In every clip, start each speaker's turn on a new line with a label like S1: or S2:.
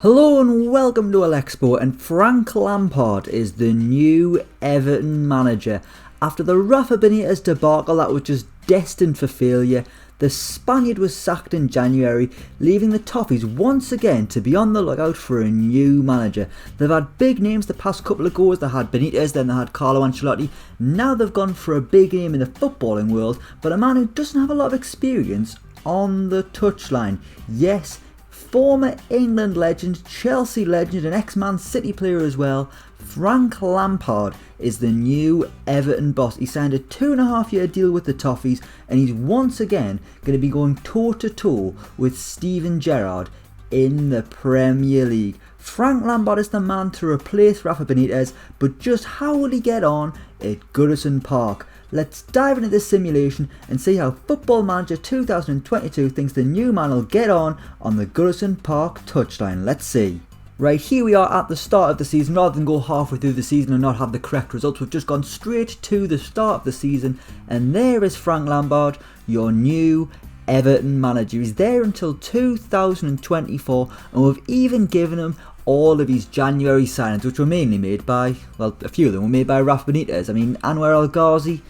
S1: Hello and welcome to Elecspo, and Frank Lampard is the new Everton manager. After the Rafa Benitez debacle that was just destined for failure, the Spaniard was sacked in January, leaving the Toffees once again to be on the lookout for a new manager. They've had big names the past couple of goes. They had Benitez, then they had Carlo Ancelotti. Now they've gone for a big name in the footballing world, but a man who doesn't have a lot of experience on the touchline. Yes, former England legend, Chelsea legend and ex-Man City player as well, Frank Lampard is the new Everton boss. He signed a 2.5-year deal with the Toffees, and he's once again going to be going toe-to-toe with Steven Gerrard in the Premier League. Frank Lampard is the man to replace Rafa Benitez, but just how will he get on at Goodison Park? Let's dive into this simulation and see how Football Manager 2022 thinks the new man will get on the Goodison Park touchline. Let's see. Right, here we are at the start of the season. Rather than go halfway through the season and not have the correct results, we've just gone straight to the start of the season, and there is Frank Lampard, your new Everton manager. He's there until 2024, and we've even given him all of his January signings, which were mainly made by, well, a few of them were made by Rafa Benitez. I mean, Anwar El Ghazi,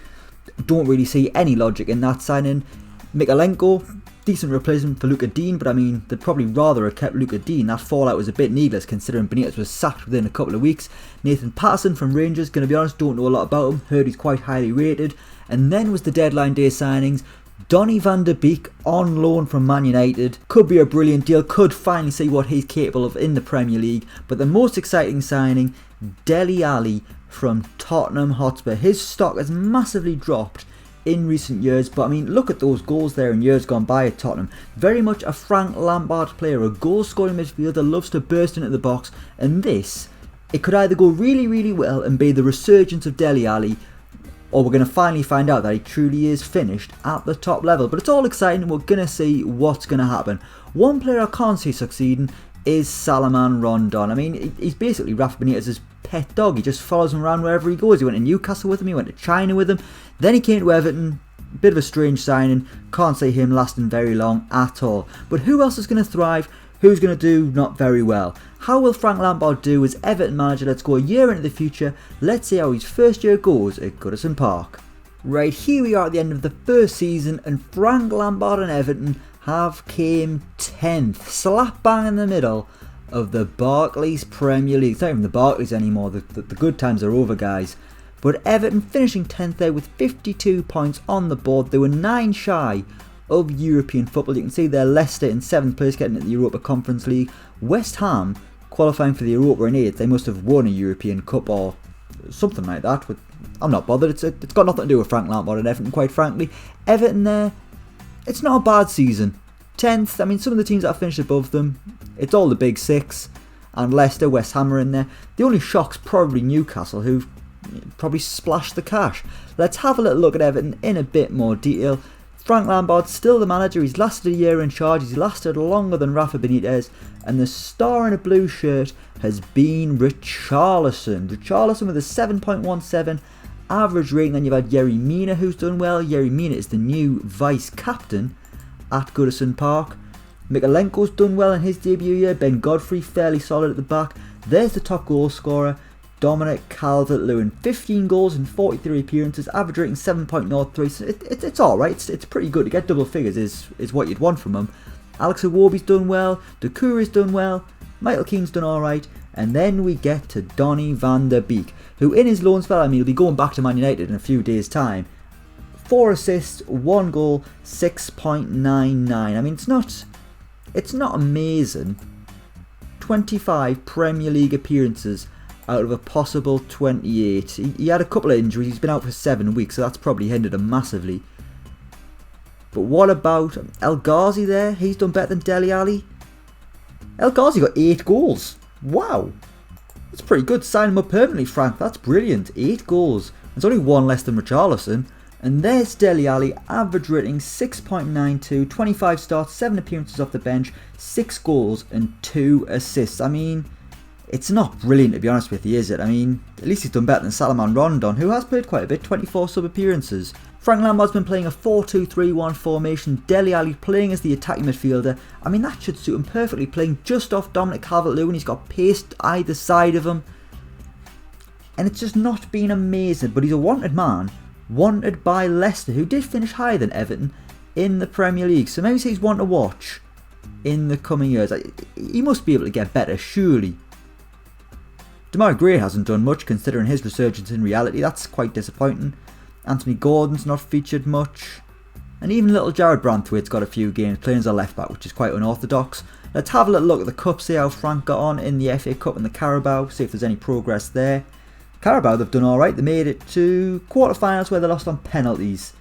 S1: don't really see any logic in that signing. Mikalenko, decent replacement for Luca Dean, but I mean, they'd probably rather have kept Luca Dean. That fallout was a bit needless considering Benitez was sacked within a couple of weeks. Nathan Patterson from Rangers, going to be honest, don't know a lot about him. Heard he's quite highly rated. And then was the deadline day signings. Donny van de Beek on loan from Man United. Could be a brilliant deal, could finally see what he's capable of in the Premier League. But the most exciting signing, Dele Alli from Tottenham Hotspur. His stock has massively dropped in recent years, but I mean, look at those goals there in years gone by at Tottenham. Very much a Frank Lampard player, a goal scoring midfielder, loves to burst into the box, and this, it could either go really, really well and be the resurgence of Dele Alli, or we're going to finally find out that he truly is finished at the top level. But it's all exciting, we're going to see what's going to happen. One player I can't see succeeding is Salomon Rondon. I mean, he's basically Rafa Benitez's pet dog. He just follows him around wherever he goes. He went to Newcastle with him, he went to China with him, then he came to Everton. Bit of a strange signing, can't see him lasting very long at all. But who else is going to thrive? Who's going to do not very well? How will Frank Lampard do as Everton manager? Let's go a year into the future. Let's see how his first year goes at Goodison Park. Right, here we are at the end of the first season, and Frank Lampard and Everton have came 10th, slap bang in the middle of the Barclays Premier League. It's not even the Barclays anymore, the good times are over, guys. But Everton finishing 10th there with 52 points on the board. They were 9 shy of European football. You can see there Leicester in 7th place getting into the Europa Conference League. West Ham qualifying for the Europa in 8th. They must have won a European Cup or something like that. But I'm not bothered. It's got nothing to do with Frank Lampard and Everton, quite frankly. Everton there, it's not a bad season. 10th, I mean, some of the teams that have finished above them, it's all the big six. And Leicester, West Ham are in there. The only shock's probably Newcastle, who've probably splashed the cash. Let's have a little look at Everton in a bit more detail. Frank Lampard's still the manager. He's lasted a year in charge. He's lasted longer than Rafa Benitez. And the star in a blue shirt has been Richarlison. Richarlison with a 7.17 average rating. Then you've had Yerry Mina, who's done well. Yerry Mina is the new vice captain at Goodison Park. Mikalenko's done well in his debut year. Ben Godfrey fairly solid at the back. There's the top goal scorer, Dominic Calvert-Lewin. 15 goals in 43 appearances, average rating 7.03. So it's alright, it's pretty good. To get double figures is what you'd want from him. Alex Iwobi's done well, Doucouré's done well, Michael Keane's done alright, and then we get to Donny van de Beek, who in his loan spell, I mean, he'll be going back to Man United in a few days' time. 4 assists, 1 goal, 6.99. I mean, it's not amazing. 25 Premier League appearances out of a possible 28. He had a couple of injuries. He's been out for 7 weeks, so that's probably hindered him massively. But what about El Ghazi there? He's done better than Dele Alli. El Ghazi got 8 goals. Wow. That's pretty good. Sign him up permanently, Frank. That's brilliant. 8 goals. There's only 1 less than Richarlison. And there's Dele Alli, average rating 6.92, 25 starts, 7 appearances off the bench, 6 goals and 2 assists. I mean, it's not brilliant, to be honest with you, is it? I mean, at least he's done better than Salomon Rondon, who has played quite a bit, 24 sub-appearances. Frank Lampard's been playing a 4-2-3-1 formation, Dele Alli playing as the attacking midfielder. I mean, that should suit him perfectly, playing just off Dominic Calvert-Lewin. He's got pace either side of him. And it's just not been amazing, but he's a wanted man, wanted by Leicester, who did finish higher than Everton in the Premier League. So maybe he's one to watch in the coming years. He must be able to get better, surely. Demarai Gray hasn't done much considering his resurgence in reality. That's quite disappointing. Anthony Gordon's not featured much. And even little Jared Branthwaite's got a few games playing as a left back, which is quite unorthodox. Let's have a little look at the Cup, see how Frank got on in the FA Cup and the Carabao, see if there's any progress there. Carabao, they've done alright. They made it to quarterfinals where they lost on penalties.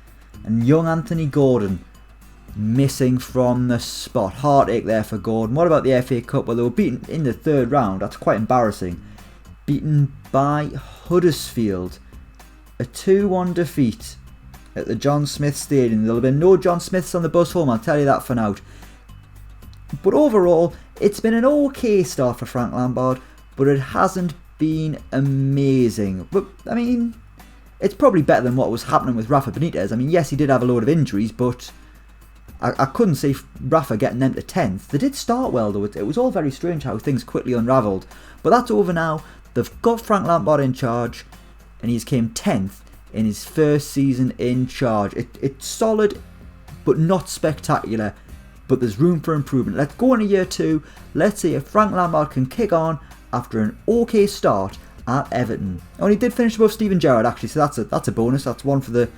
S1: And young Anthony Gordon missing from the spot. Heartache there for Gordon. What about the FA Cup? Well, they were beaten in the third round. That's quite embarrassing. Beaten by Huddersfield. A 2-1 defeat at the John Smith Stadium. There'll have been no John Smiths on the bus home, I'll tell you that for now. But overall, it's been an okay start for Frank Lampard, but it hasn't been amazing. But, I mean, it's probably better than what was happening with Rafa Benitez. I mean, yes, he did have a load of injuries, but I couldn't see Rafa getting them to 10th. They did start well, though. It was all very strange how things quickly unravelled. But that's over now. They've got Frank Lampard in charge, and he's came 10th in his first season in charge. It's solid, but not spectacular. But there's room for improvement. Let's go into year 2. Let's see if Frank Lampard can kick on after an okay start at Everton. Oh, and he did finish above Steven Gerrard, actually, so that's a bonus. That's one for the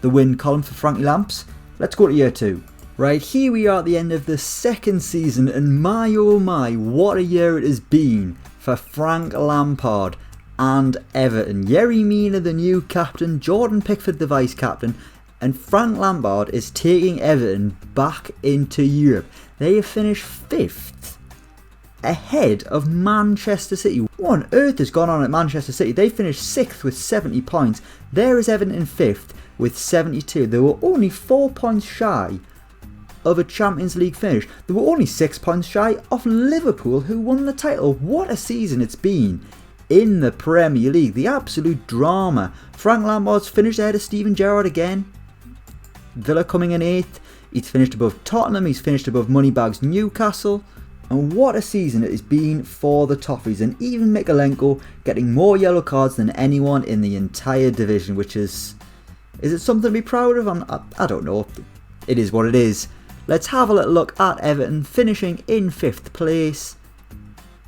S1: win column for Frankie Lamps. Let's go to year 2. Right, here we are at the end of the second season, and my oh my, what a year it has been for Frank Lampard and Everton. Yerry Mina, the new captain, Jordan Pickford, the vice captain, and Frank Lampard is taking Everton back into Europe. They have finished 5th, ahead of Manchester City. What on earth has gone on at Manchester City? They finished 6th with 70 points. There is Everton in 5th with 72. They were only 4 points shy of a Champions League finish. They were only 6 points shy of Liverpool, who won the title. What a season it's been in the Premier League. The absolute drama. Frank Lampard's finished ahead of Steven Gerrard again. Villa coming in 8th. He's finished above Tottenham. He's finished above Moneybags Newcastle. And what a season it has been for the Toffees. And even Mikalenko getting more yellow cards than anyone in the entire division, which is it something to be proud of? I don't know. It is what it is. Let's have a little look at Everton finishing in 5th place.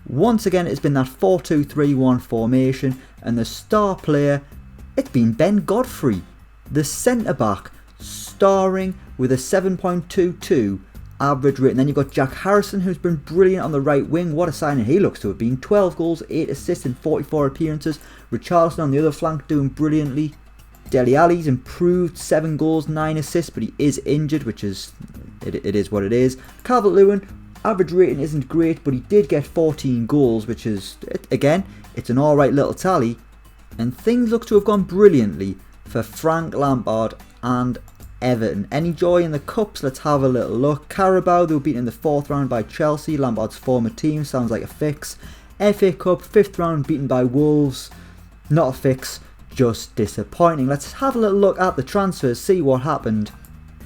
S1: Once again, it's been that 4-2-3-1 formation, and the star player, it's been Ben Godfrey, the centre-back, starring with a 7.22 average rating. Then you've got Jack Harrison, who's been brilliant on the right wing. What a signing he looks to have been. 12 goals, 8 assists in 44 appearances. Richarlison on the other flank doing brilliantly. Dele Alli's improved, 7 goals, 9 assists, but he is injured, which is, it is what it is. Calvert-Lewin, average rating isn't great, but he did get 14 goals, which is, again, it's an alright little tally. And things look to have gone brilliantly for Frank Lampard and Everton. Any joy in the Cups? Let's have a little look. Carabao, they were beaten in the 4th round by Chelsea, Lampard's former team, sounds like a fix. FA Cup, 5th round, beaten by Wolves, not a fix, just disappointing. Let's have a little look at the transfers, see what happened.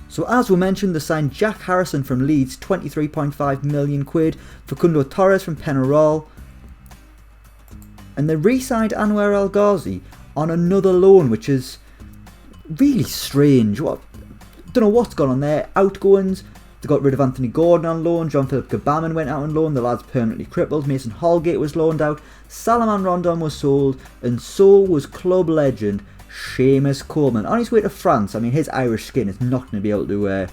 S1: So as we mentioned, they signed Jack Harrison from Leeds, 23.5 million quid, Facundo Torres from Penarol, and they re-signed Anwar El Ghazi on another loan, which is really strange. Don't know what's gone on there. Outgoings, they got rid of Anthony Gordon on loan, John-Philip Gbamin went out on loan, the lad's permanently crippled, Mason Holgate was loaned out, Salomon Rondon was sold, and so was club legend Seamus Coleman on his way to France. I mean, his Irish skin is not going to be able to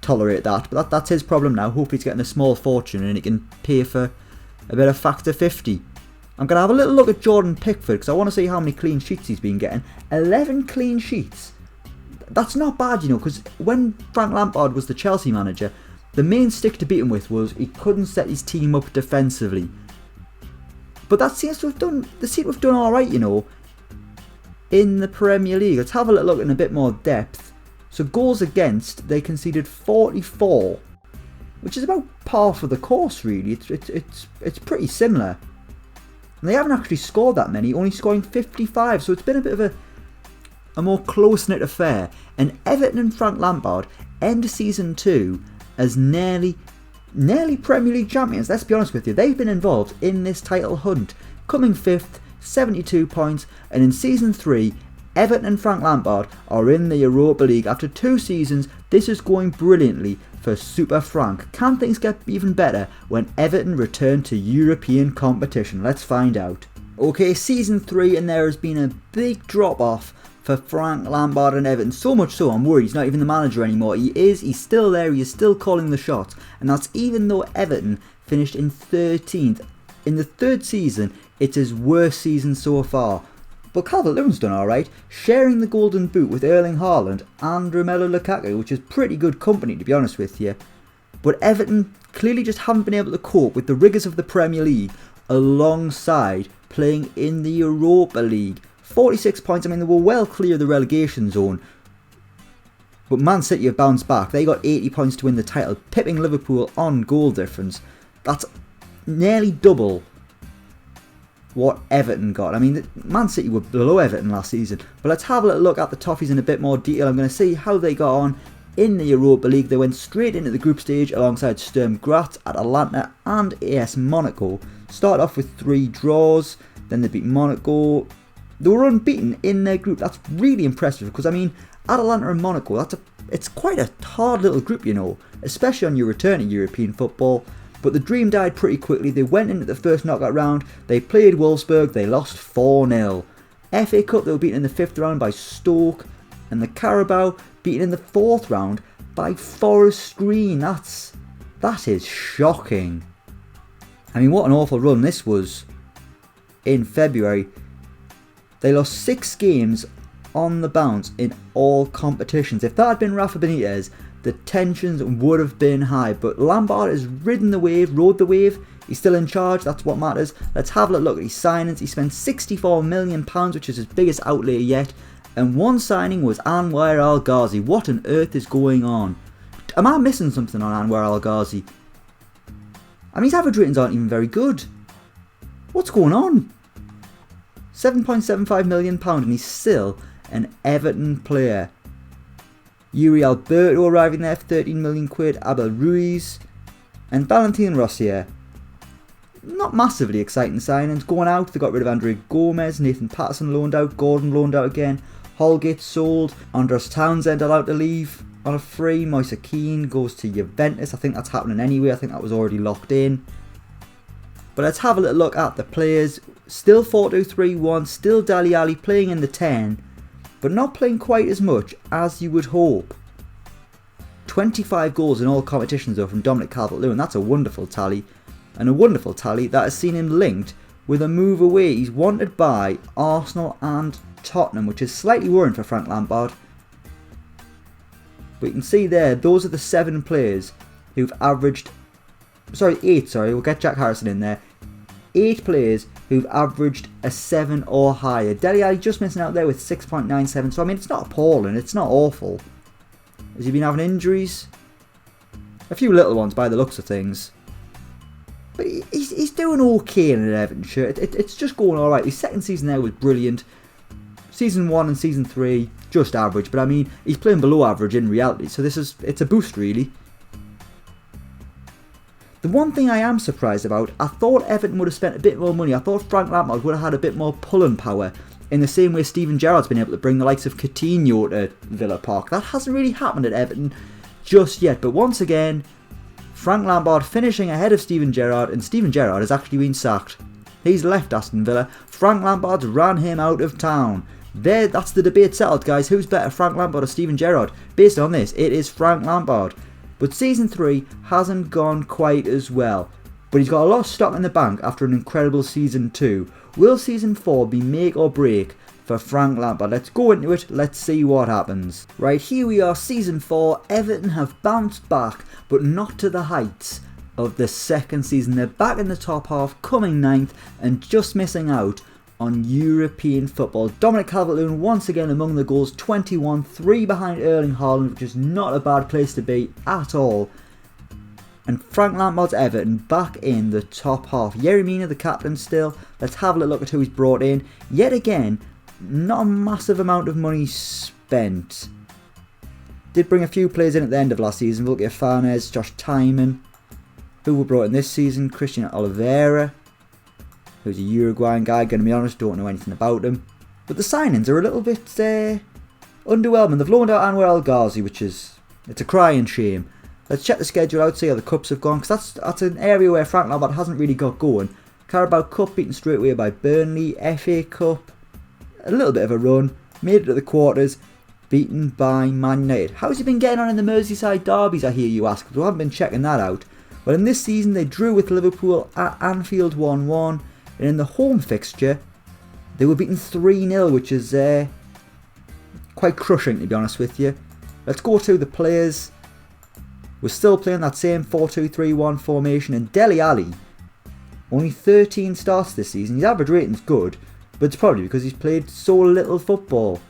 S1: tolerate that, but that's his problem now. Hopefully he's getting a small fortune and he can pay for a bit of factor 50. I'm going to have a little look at Jordan Pickford because I want to see how many clean sheets he's been getting. 11 clean sheets. That's not bad, you know, because when Frank Lampard was the Chelsea manager, the main stick to beat him with was he couldn't set his team up defensively. But that seems to have done, they seem to have done alright, you know, in the Premier League. Let's have a little look in a bit more depth. So goals against, they conceded 44, which is about par for the course, really. It's pretty similar. And they haven't actually scored that many, only scoring 55, so it's been a bit of a more close-knit affair, and Everton and Frank Lampard end season 2 as nearly Premier League champions. Let's be honest with you, they've been involved in this title hunt, coming 5th, 72 points, and in season 3, Everton and Frank Lampard are in the Europa League. After 2 seasons, this is going brilliantly for Super Frank. Can things get even better when Everton return to European competition? Let's find out. Okay, season 3, and there has been a big drop off for Frank Lampard and Everton. So much so, I'm worried he's not even the manager anymore. He's still there, he is still calling the shots. And that's even though Everton finished in 13th. In the 3rd season, it's his worst season so far. But Calvert-Lewin's done alright, sharing the golden boot with Erling Haaland and Romelu Lukaku, which is pretty good company to be honest with you. But Everton clearly just haven't been able to cope with the rigours of the Premier League alongside playing in the Europa League. 46 points, I mean they were well clear of the relegation zone. But Man City have bounced back. They got 80 points to win the title, pipping Liverpool on goal difference. That's nearly double what Everton got. I mean, Man City were below Everton last season. But let's have a little look at the Toffees in a bit more detail. I'm going to see how they got on in the Europa League. They went straight into the group stage alongside Sturm Graz, Atalanta and AS Monaco. Started off with 3 draws, then they beat Monaco. They were unbeaten in their group. That's really impressive because, I mean, Atalanta and Monaco, it's quite a hard little group, you know, especially on your return to European football. But the dream died pretty quickly. They went into the first knockout round. They played Wolfsburg. They lost 4-0. FA Cup, they were beaten in the 5th round by Stoke. And the Carabao, beaten in the 4th round by Forest Green. That is shocking. I mean, what an awful run this was in February. They lost 6 games on the bounce in all competitions. If that had been Rafa Benitez, the tensions would have been high. But Lampard has rode the wave. He's still in charge, that's what matters. Let's have a look at his signings. He spent £64 million, which is his biggest outlay yet. And one signing was Anwar El Ghazi. What on earth is going on? Am I missing something on Anwar El Ghazi? I mean, his average ratings aren't even very good. What's going on? £7.75 million and he's still an Everton player. Yuri Alberto arriving there for 13 million quid, Abel Ruiz and Valentin Rossier. Not massively exciting signings. Going out, they got rid of Andre Gomez, Nathan Patterson loaned out, Gordon loaned out again, Holgate sold, Andros Townsend allowed to leave on a free, Moise Keane goes to Juventus. I think that's happening anyway, I think that was already locked in. But let's have a little look at the players. Still 4-2-3-1, still Dele Alli playing in the 10, but not playing quite as much as you would hope. 25 goals in all competitions though from Dominic Calvert-Lewin, that's a wonderful tally. And a wonderful tally that has seen him linked with a move away. He's wanted by Arsenal and Tottenham, which is slightly worrying for Frank Lampard. But you can see there, those are the 7 players who've averaged... we'll get Jack Harrison in there. 8 players who've averaged a 7 or higher. Dele Alli just missing out there with 6.97. So I mean, it's not appalling, it's not awful. Has he been having injuries? A few little ones by the looks of things. But he's doing okay in an Everton shirt. It's just going alright. His second season there was brilliant. Season 1 and Season 3, just average. But I mean, he's playing below average in reality. So it's a boost really. The one thing I am surprised about, I thought Everton would have spent a bit more money. I thought Frank Lampard would have had a bit more pulling power. In the same way Steven Gerrard's been able to bring the likes of Coutinho to Villa Park. That hasn't really happened at Everton just yet. But once again, Frank Lampard finishing ahead of Steven Gerrard, and Steven Gerrard has actually been sacked. He's left Aston Villa. Frank Lampard's ran him out of town. That's the debate settled, guys. Who's better, Frank Lampard or Steven Gerrard? Based on this, it is Frank Lampard. But Season 3 hasn't gone quite as well. But he's got a lot of stock in the bank after an incredible Season 2. Will Season 4 be make or break for Frank Lampard? Let's go into it, let's see what happens. Right, here we are, Season 4. Everton have bounced back, but not to the heights of the second season. They're back in the top half, coming 9th, and just missing out on European football. Dominic Calvert-Lewin once again among the goals, 21, 3 behind Erling Haaland, which is not a bad place to be at all. And Frank Lampard's Everton back in the top half. Yerry Mina, the captain, still. Let's have a look at who he's brought in. Yet again, not a massive amount of money spent. Did bring a few players in at the end of last season. Look at Farnes, Josh Timon, who were brought in this season. Christian Oliveira, who's a Uruguayan guy, gonna be honest, don't know anything about him. But the signings are a little bit underwhelming. They've loaned out Anwar El Ghazi, which is, it's a crying shame. Let's check the schedule out, see how the cups have gone, because that's an area where Frank Lampard hasn't really got going. Carabao Cup beaten straight away by Burnley, FA Cup, a little bit of a run, made it to the quarters, beaten by Man United. How's he been getting on in the Merseyside derbies, I hear you ask, because we haven't been checking that out. Well, in this season they drew with Liverpool at Anfield 1-1, and in the home fixture they were beaten 3-0, which is quite crushing, to be honest with you. Let's go to the players. We're still playing that same 4-2-3-1 formation, and Dele Alli, only 13 starts this season. His average rating's good, but it's probably because he's played so little football.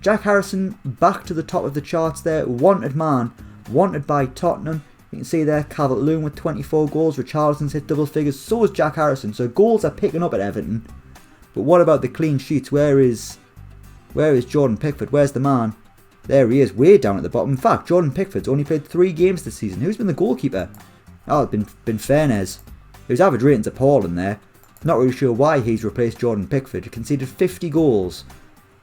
S1: Jack Harrison back to the top of the charts there, wanted man, wanted by Tottenham. You can see there Calvert-Lewin with 24 goals, Richarlison's hit double figures, so is Jack Harrison, so goals are picking up at Everton. But what about the clean sheets? Where is Jordan Pickford? Where's the man? There he is, way down at the bottom. In fact, Jordan Pickford's only played 3 games this season. Who's been the goalkeeper? Oh, it's been Farnes. His average rating's appalling there. Not really sure why he's replaced Jordan Pickford. He conceded 50 goals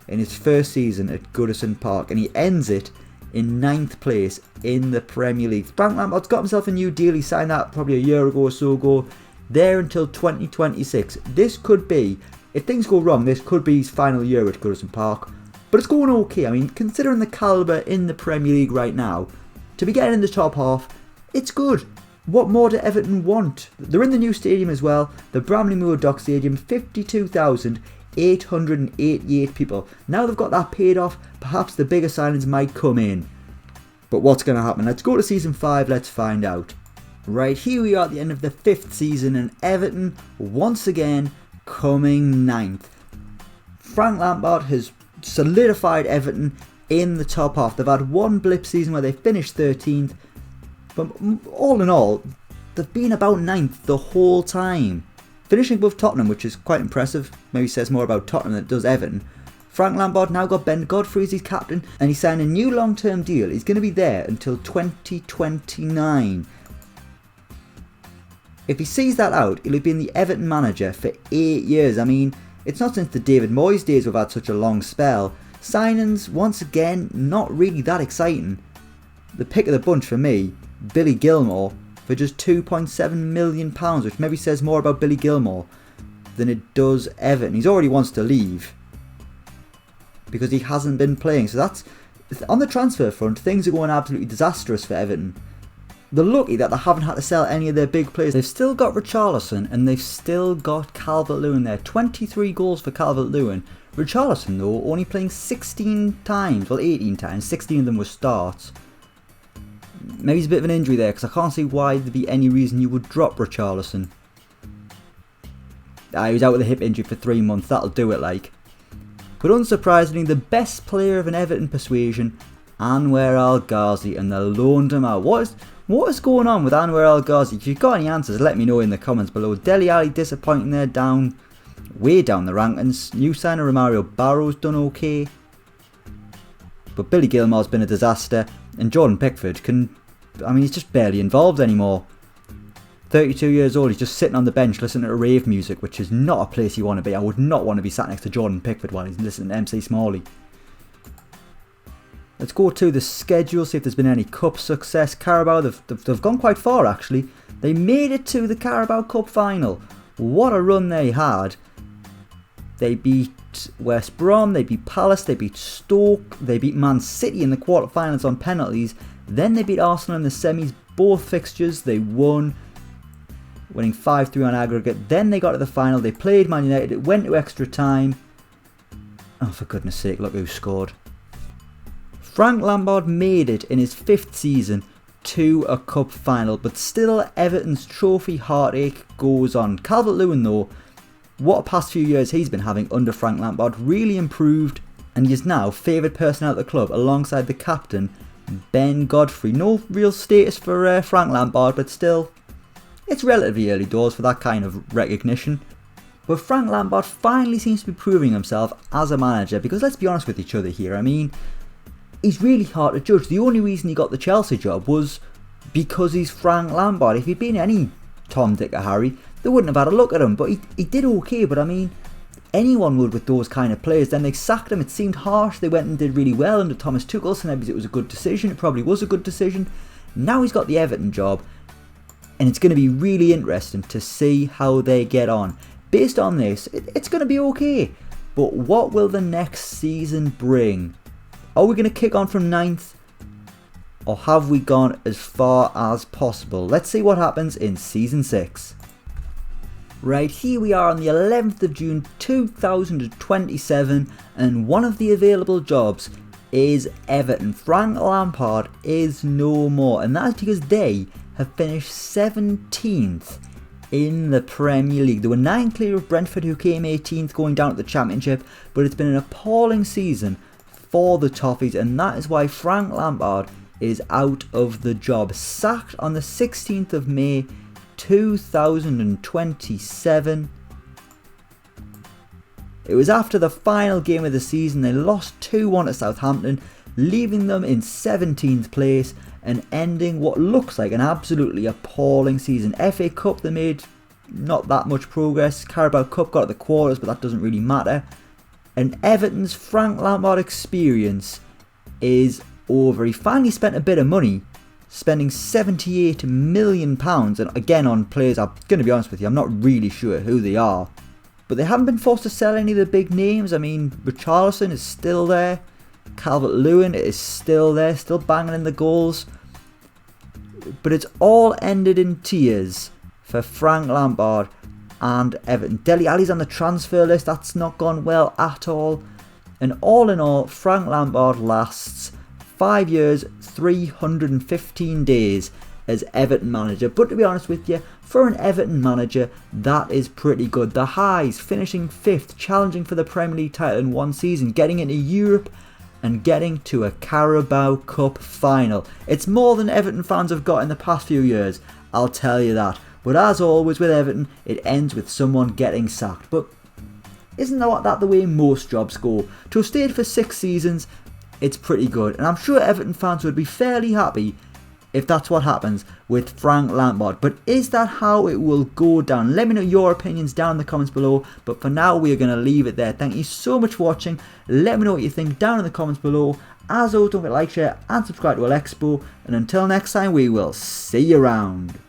S1: in his first season at Goodison Park, and he ends it in 9th place in the Premier League. Frank Lampard's got himself a new deal. He signed that probably a year ago or so ago. There until 2026. This could be, if things go wrong, this could be his final year at Goodison Park. But it's going okay. I mean, considering the calibre in the Premier League right now, to be getting in the top half, it's good. What more do Everton want? They're in the new stadium as well, the Bramley Moor Dock Stadium, 52,888 people. Now they've got that paid off, perhaps the bigger signings might come in. But what's going to happen? Let's go to season 5, let's find out. Right, here we are at the end of the 5th season, and Everton, once again, coming 9th. Frank Lampard has solidified Everton in the top half. They've had one blip season where they finished 13th, but all in all, they've been about 9th the whole time. Finishing above Tottenham, which is quite impressive, maybe says more about Tottenham than it does Everton. Frank Lampard now got Ben Godfrey as his captain, and he signed a new long-term deal. He's going to be there until 2029. If he sees that out, he'll have been the Everton manager for 8 years. I mean, it's not since the David Moyes days we've had such a long spell. Signings, once again, not really that exciting. The pick of the bunch for me, Billy Gilmour, for just £2.7 million, which maybe says more about Billy Gilmour than it does Everton. He's already wants to leave because he hasn't been playing. So that's, on the transfer front, things are going absolutely disastrous for Everton. They're lucky that they haven't had to sell any of their big players. They've still got Richarlison and they've still got Calvert-Lewin there. 23 goals for Calvert-Lewin. Richarlison though, only playing 16 times, well 18 times, 16 of them were starts. Maybe it's a bit of an injury there, because I can't see why there'd be any reason you would drop Richarlison. He was out with a hip injury for 3 months, that'll do it like. But unsurprisingly, the best player of an Everton persuasion, Anwar El Ghazi, and they loaned him out. What is going on with Anwar El Ghazi? If you've got any answers, let me know in the comments below. Dele Alli disappointing there, way down the rankings. New signer Romario Barrow's done okay. But Billy Gilmour's been a disaster. And Jordan Pickford he's just barely involved anymore. 32 years old, he's just sitting on the bench listening to rave music, which is not a place you want to be. I would not want to be sat next to Jordan Pickford while he's listening to MC Smalley. Let's go to the schedule, see if there's been any cup success. Carabao, they've gone quite far actually. They made it to the Carabao Cup final. What a run they had. They beat West Brom, they beat Palace, they beat Stoke, they beat Man City in the quarterfinals on penalties. Then they beat Arsenal in the semis, both fixtures they won, winning 5-3 on aggregate. Then they got to the final, they played Man United, it went to extra time. Oh, for goodness sake, look who scored. Frank Lampard made it in his 5th season to a cup final, but still Everton's trophy heartache goes on. Calvert-Lewin though, what a past few years he's been having under Frank Lampard, really improved, and he is now favoured person out of the club alongside the captain Ben Godfrey. No real status for Frank Lampard, but still, it's relatively early doors for that kind of recognition. But Frank Lampard finally seems to be proving himself as a manager, because let's be honest with each other here, I mean, he's really hard to judge. The only reason he got the Chelsea job was because he's Frank Lampard. If he'd been any Tom, Dick or Harry, they wouldn't have had a look at him. But he did okay, but I mean, anyone would with those kind of players. Then they sacked him. It seemed harsh. They went and did really well under Thomas Tuchel, so maybe it was a good decision. It probably was a good decision. Now he's got the Everton job, and it's going to be really interesting to see how they get on. Based on this, it's going to be okay. But what will the next season bring? Are we going to kick on from 9th? Or have we gone as far as possible? Let's see what happens in Season 6. Right, here we are on the 11th of June 2027, and one of the available jobs is Everton. Frank Lampard is no more, and that's because they have finished 17th in the Premier League. They were 9 clear of Brentford, who came 18th, going down to the Championship, but it's been an appalling season for the Toffees, and that is why Frank Lampard is out of the job. Sacked on the 16th of May 2027. It was after the final game of the season. They lost 2-1 to Southampton, leaving them in 17th place and ending what looks like an absolutely appalling season. FA Cup, they made not that much progress. Carabao Cup got to the quarters, but that doesn't really matter. And Everton's Frank Lampard experience is over. He finally spent a bit of money, spending £78 million, and again on players, I'm going to be honest with you, I'm not really sure who they are. But they haven't been forced to sell any of the big names. I mean, Richarlison is still there. Calvert-Lewin is still there, still banging in the goals. But it's all ended in tears for Frank Lampard and Everton. Dele Alli's on the transfer list. That's not gone well at all. And all in all, Frank Lampard lasts 5 years, 315 days as Everton manager. But to be honest with you, for an Everton manager, that is pretty good. The highs, finishing 5th, challenging for the Premier League title in one season, getting into Europe and getting to a Carabao Cup final. It's more than Everton fans have got in the past few years, I'll tell you that. But as always with Everton, it ends with someone getting sacked. But isn't that the way most jobs go? To have stayed for 6 seasons, it's pretty good. And I'm sure Everton fans would be fairly happy if that's what happens with Frank Lampard. But is that how it will go down? Let me know your opinions down in the comments below. But for now, we are going to leave it there. Thank you so much for watching. Let me know what you think down in the comments below. As always, don't forget to like, share and subscribe to Elecspo. And until next time, we will see you around.